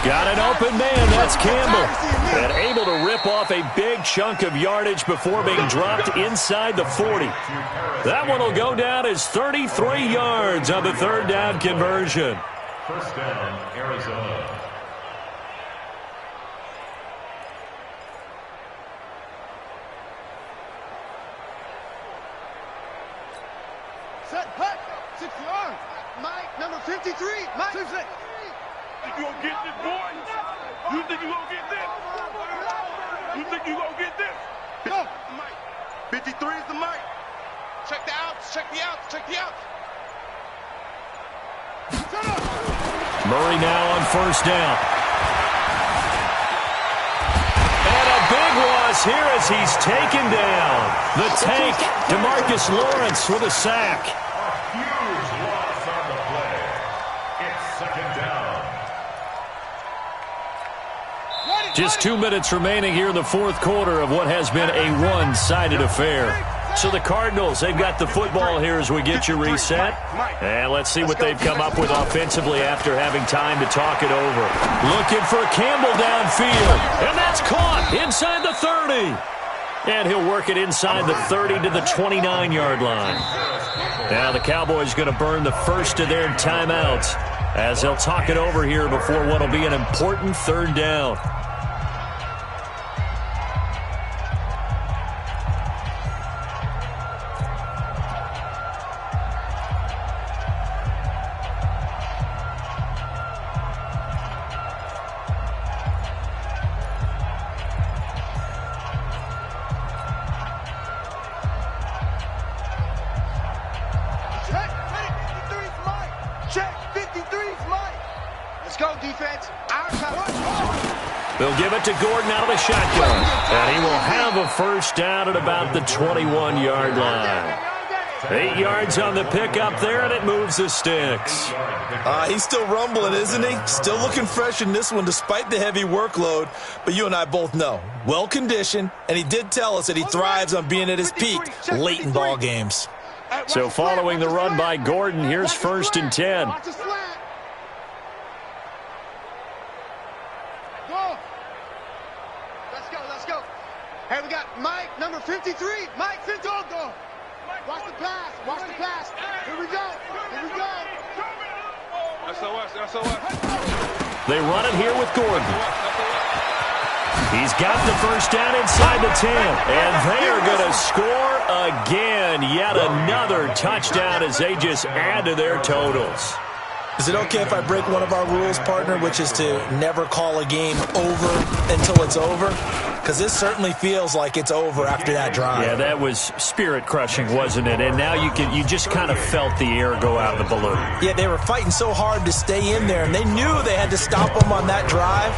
Got an open man. That's Campbell. And able to rip off a big chunk of yardage before being dropped inside the 40. That one will go down as 33 yards on the 3rd down conversion. First down, Arizona. Set. Hut. 6 yards. Mike, number 53. Mike. 6. You gonna get this, boy? You think you gonna get this? You think you gonna get this? Go. Mike. 53 is the mic. Check the outs. Check the outs. Check the outs. Murray now on 1st down. And a big loss here as he's taken down. The tank, DeMarcus Lawrence with a sack. A huge loss on the play. It's second down. Just 2 minutes remaining here in the fourth quarter of what has been a one-sided affair. So the Cardinals, they've got the football here as we get you reset. And let's see what they've come up with offensively after having time to talk it over. Looking for Campbell downfield. And that's caught inside the 30. And he'll work it inside the 30 to the 29-yard line. Now the Cowboys going to burn the first of their timeouts as they'll talk it over here before what will be an important 3rd down. They'll give it to Gordon out of the shotgun. And he will have a first down at about the 21-yard line. 8 yards on the pickup there, and it moves the sticks. He's still rumbling, isn't he? Still looking fresh in this one despite the heavy workload. But you and I both know, well-conditioned, and he did tell us that he thrives on being at his peak late in ball games. So following the run by Gordon, here's 1st and 10. Hey, we got Mike, number 53. Mike, 50. Go. Watch the pass. Watch the pass. Here we go. Here we go. SOS. They run it here with Gordon. He He's got the first down inside the 10. And they are going to score again. Yet another touchdown as they just add to their totals. Is it okay if I break one of our rules, partner, which is to never call a game over until it's over? Because this certainly feels like it's over after that drive. Yeah, that was spirit-crushing, wasn't it? And now you just kind of felt the air go out of the balloon. Yeah, they were fighting so hard to stay in there, and they knew they had to stop them on that drive.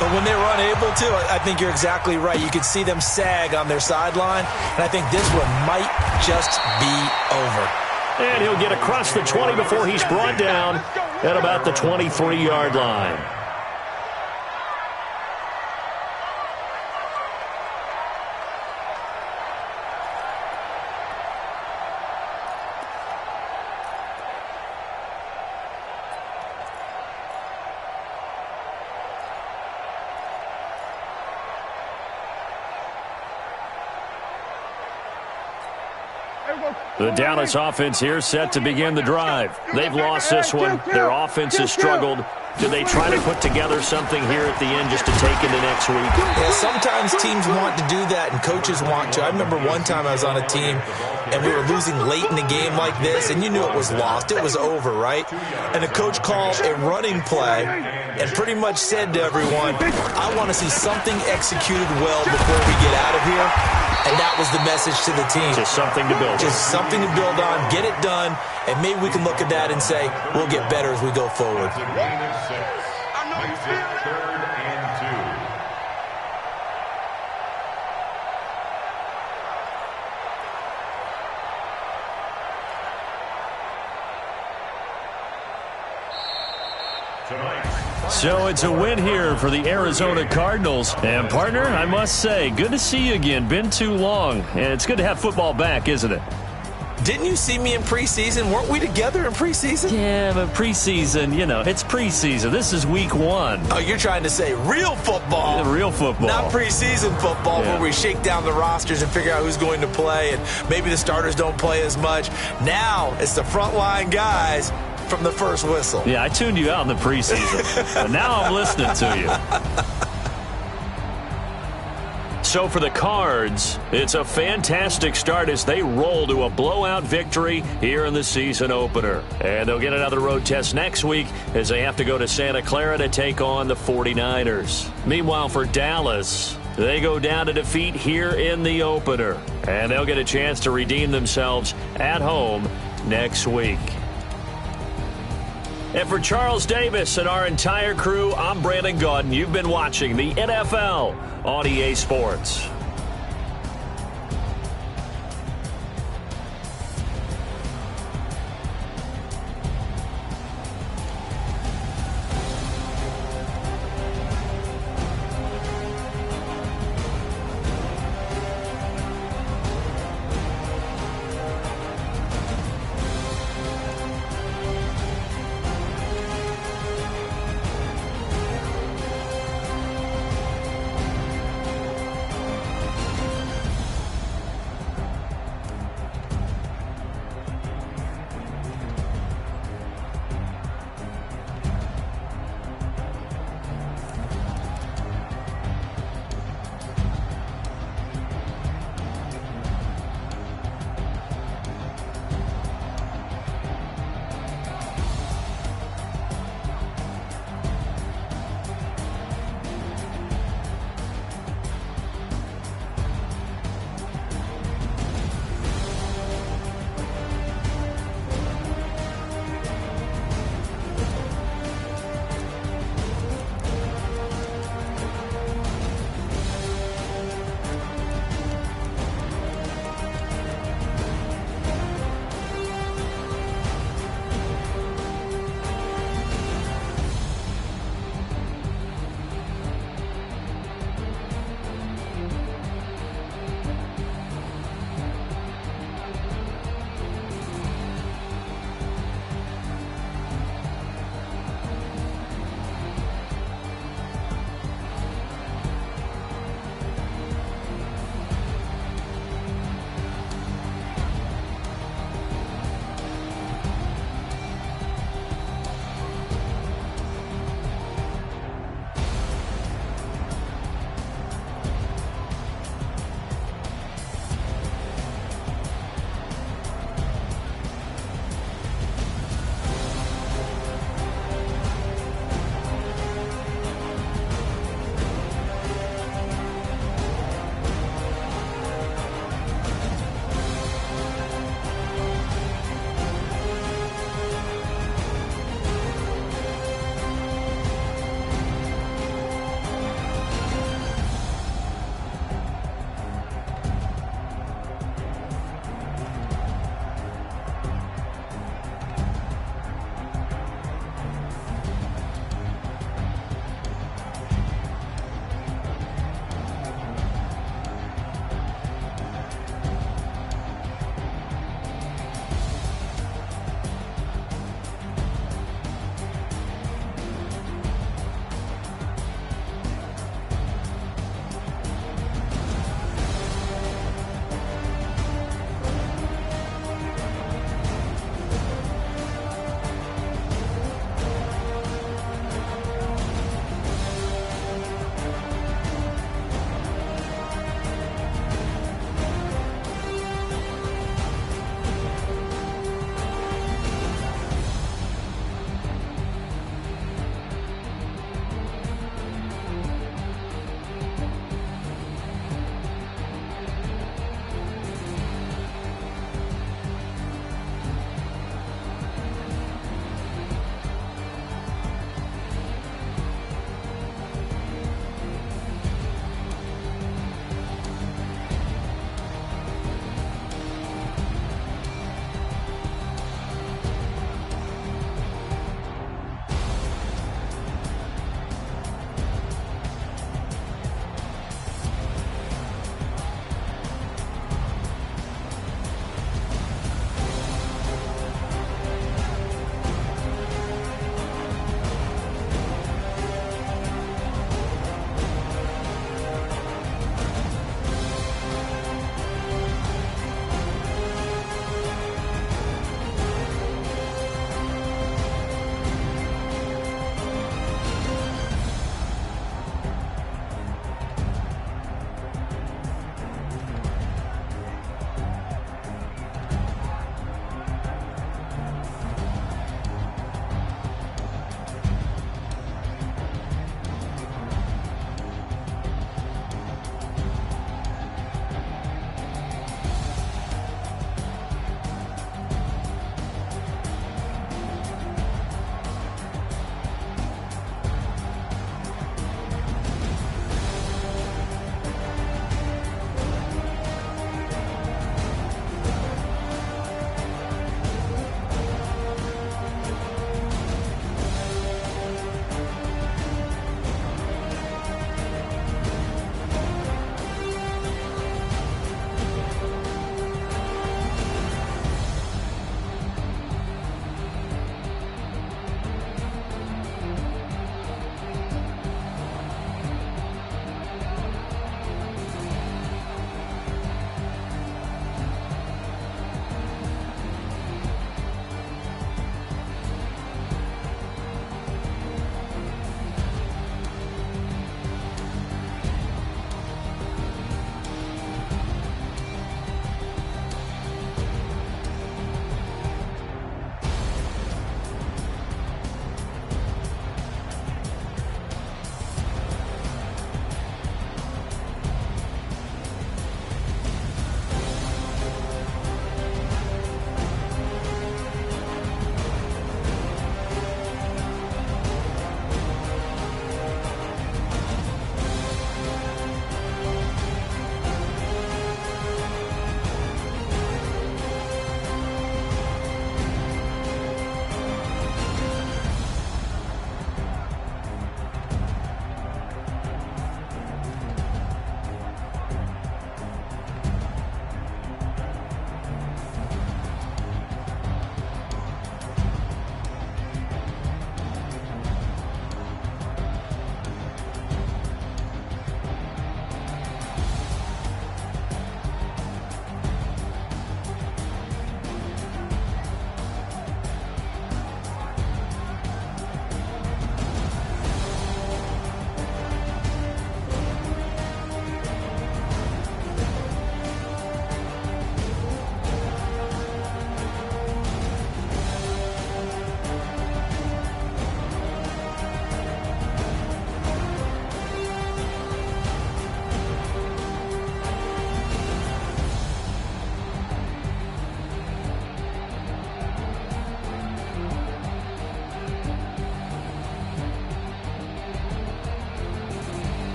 But when they were unable to, I think you're exactly right. You could see them sag on their sideline, and I think this one might just be over. And he'll get across the 20 before he's brought down at about the 23-yard line. The Dallas offense here set to begin the drive. They've lost this one. Their offense has struggled. Do they try to put together something here at the end just to take into next week? Yeah, sometimes teams want to do that and coaches want to. I remember one time I was on a team and we were losing late in a game like this, and you knew it was lost. It was over, right? And the coach called a running play and pretty much said to everyone, I want to see something executed well before we get out of here. And that was the message to the team. Just something to build on. Just something to build on, get it done, and maybe we can look at that and say, we'll get better as we go forward. Third and 2. Tonight. So it's a win here for the Arizona Cardinals. And, partner, I must say, good to see you again. Been too long. And it's good to have football back, isn't it? Didn't you see me in preseason? Weren't we together in preseason? Yeah, but preseason, it's preseason. This is week 1. Oh, you're trying to say real football. Yeah, real football. Not preseason football where we shake down the rosters and figure out who's going to play, and maybe the starters don't play as much. Now it's the frontline guys from the first whistle. Yeah, I tuned you out in the preseason. But now I'm listening to you. So for the Cards, it's a fantastic start as they roll to a blowout victory here in the season opener. And they'll get another road test next week as they have to go to Santa Clara to take on the 49ers. Meanwhile, for Dallas, they go down to defeat here in the opener. And they'll get a chance to redeem themselves at home next week. And for Charles Davis and our entire crew, I'm Brandon Gaudin. You've been watching the NFL on EA Sports.